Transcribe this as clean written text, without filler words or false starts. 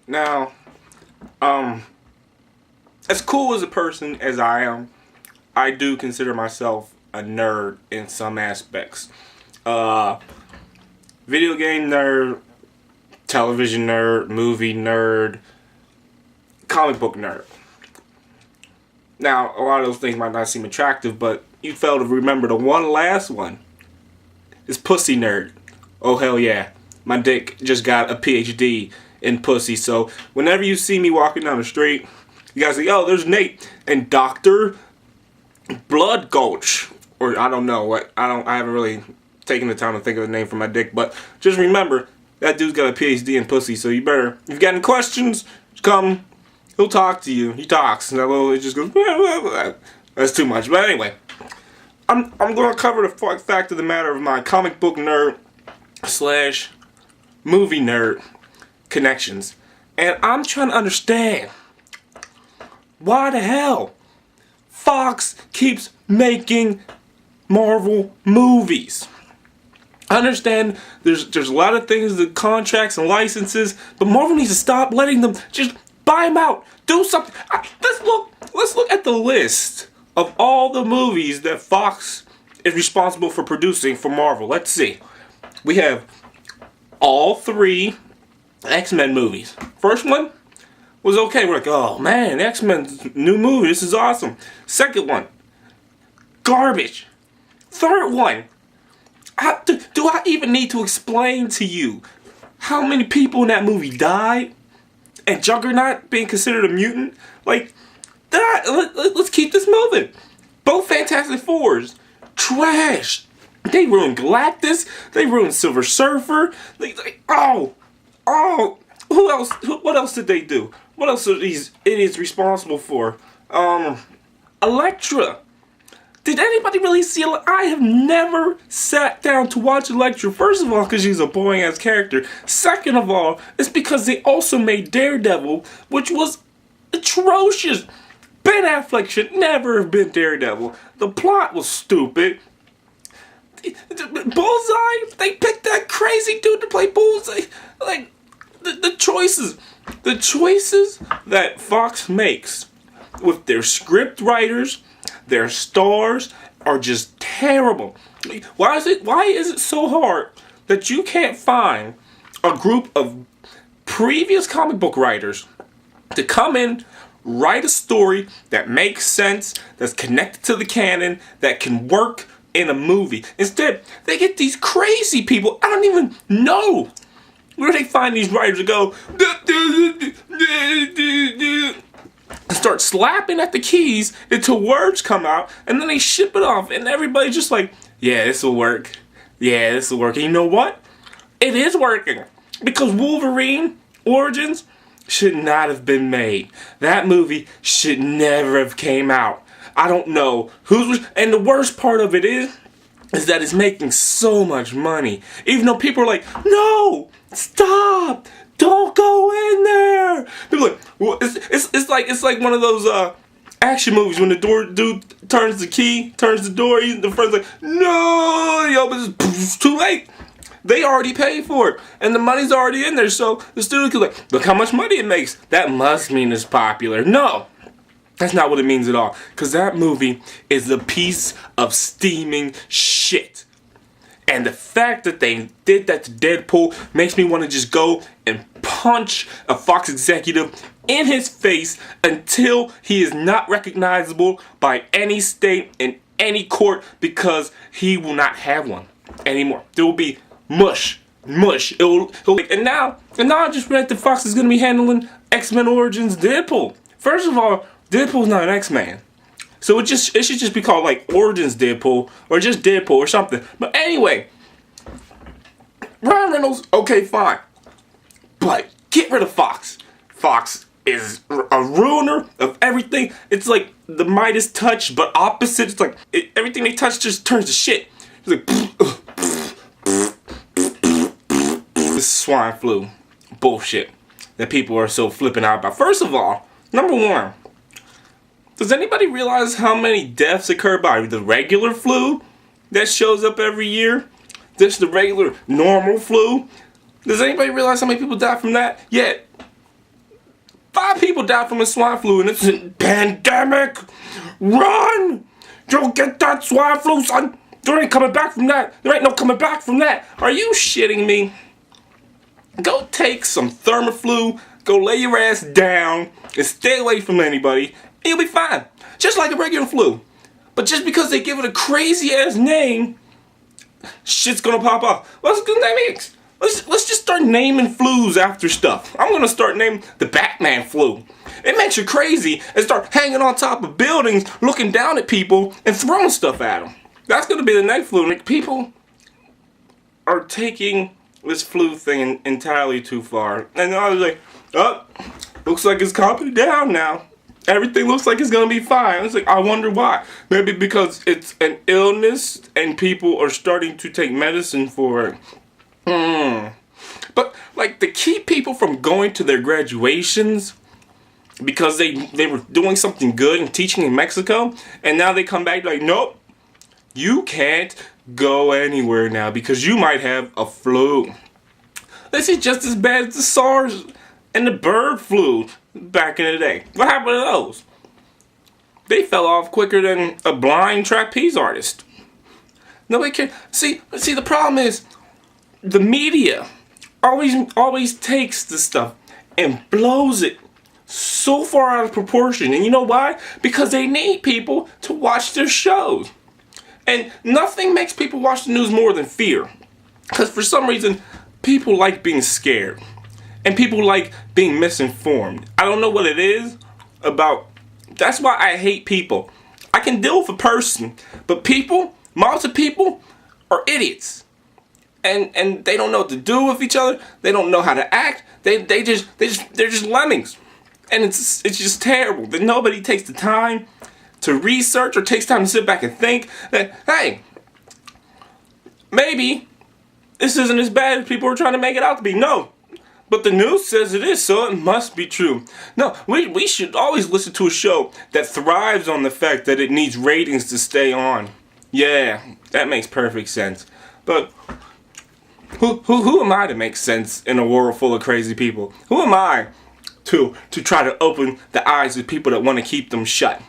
Now, as cool as a person as I am, I do consider myself a nerd in some aspects. Video game nerd, television nerd, movie nerd, comic book nerd. Now, a lot of those things might not seem attractive, but you fail to remember the one last one. It's pussy nerd. Oh, hell yeah. My dick just got a PhD in pussy, so whenever you see me walking down the street, you guys say, oh, there's Nate and Dr. Blood Gulch. Or I don't know what, I haven't really taken the time to think of a name for my dick, but just remember, that dude's got a PhD in pussy, so you better, if you got any questions, come, he'll talk to you. He talks, and it just goes, blah, blah, blah. That's too much. But anyway, I'm going to cover the fact of the matter of my comic book nerd slash movie nerd connections. And I'm trying to understand why the hell Fox keeps making Marvel movies. I understand there's a lot of things, the contracts and licenses, but Marvel needs to stop letting them just buy them out. Do something. Let's look at the list of all the movies that Fox is responsible for producing for Marvel. Let's see. We have all 3 X-Men movies. First one was okay. We're like, oh man, X-Men new movie. This is awesome. Second one, garbage. Third one, do I even need to explain to you how many people in that movie died? And Juggernaut being considered a mutant? Like, let's keep this moving. Both Fantastic Fours, trash. They ruined Galactus. They ruined Silver Surfer. Who else? What else did they do? What else are these idiots responsible for? Elektra. Did anybody really see it? I have never sat down to watch Elektra. First of all, because she's a boring-ass character. Second of all, it's because they also made Daredevil, which was atrocious. Ben Affleck should never have been Daredevil. The plot was stupid. Bullseye, they picked that crazy dude to play Bullseye. Like, the choices that Fox makes with their script writers, their stars, are just terrible. Why is it so hard that you can't find a group of previous comic book writers to come in, write a story that makes sense, that's connected to the canon, that can work in a movie? Instead, they get these crazy people. I don't even know where they find these writers to go start slapping at the keys until words come out, and then they ship it off, and everybody's just like, yeah, this will work. Yeah, this will work. And you know what? It is working. Because Wolverine Origins should not have been made. That movie should never have came out. I don't know and the worst part of it is that it's making so much money. Even though people are like, no, stop, don't go in there. People are like, well, it's like one of those action movies when the dude turns the door, the friend's like, no, he opens, it's too late. They already paid for it, and the money's already in there, so the studio could like, look how much money it makes. That must mean it's popular. No, that's not what it means at all, because that movie is a piece of steaming shit. And the fact that they did that to Deadpool makes me want to just go and punch a Fox executive in his face until he is not recognizable by any state in any court, because he will not have one anymore. There will be mush. And now I just read that Fox is going to be handling X-Men Origins Deadpool. First of all, Deadpool's not an X-Man. So it should just be called like Origins Deadpool or just Deadpool or something. But anyway, Ryan Reynolds, okay, fine. But get rid of Fox. Fox is a ruiner of everything. It's like the Midas touch, but opposite. It's like everything they touch just turns to shit. It's like this swine flu bullshit that people are so flipping out about. First of all, number one, does anybody realize how many deaths occur by the regular flu that shows up every year? Just the regular normal flu? Does anybody realize how many people die from that? Yet, 5 people died from the swine flu, and it's a pandemic. Run! You'll get that swine flu, son. There ain't coming back from that. There ain't no coming back from that. Are you shitting me? Go take some Thermaflu, go lay your ass down, and stay away from anybody, and you'll be fine. Just like a regular flu. But just because they give it a crazy ass name, shit's gonna pop off. Let's just start naming flus after stuff. I'm gonna start naming the Batman flu. It makes you crazy and start hanging on top of buildings, looking down at people, and throwing stuff at them. That's gonna be the next flu. Like, people are taking this flu thing entirely too far. And I was like, oh, looks like it's calming down now. Everything looks like it's gonna be fine. It's like, I wonder why. Maybe because it's an illness and people are starting to take medicine for it. But like, to keep people from going to their graduations because they were doing something good and teaching in Mexico, and now they come back like, nope, you can't go anywhere now because you might have a flu. This is just as bad as the SARS and the bird flu back in the day. What happened to those? They fell off quicker than a blind trapeze artist. Nobody cares. See, the problem is the media always takes this stuff and blows it so far out of proportion. And you know why? Because they need people to watch their shows. And nothing makes people watch the news more than fear. Because for some reason, people like being scared. And people like being misinformed. I don't know what it is about. That's why I hate people. I can deal with a person. But people, most of people, are idiots. And they don't know what to do with each other. They don't know how to act. They're just lemmings. And it's just terrible that nobody takes the time to research or takes time to sit back and think that, hey, maybe this isn't as bad as people are trying to make it out to be. No, but the news says it is, so it must be true. No, we should always listen to a show that thrives on the fact that it needs ratings to stay on. Yeah, that makes perfect sense. But who am I to make sense in a world full of crazy people? Who am I to try to open the eyes of people that want to keep them shut?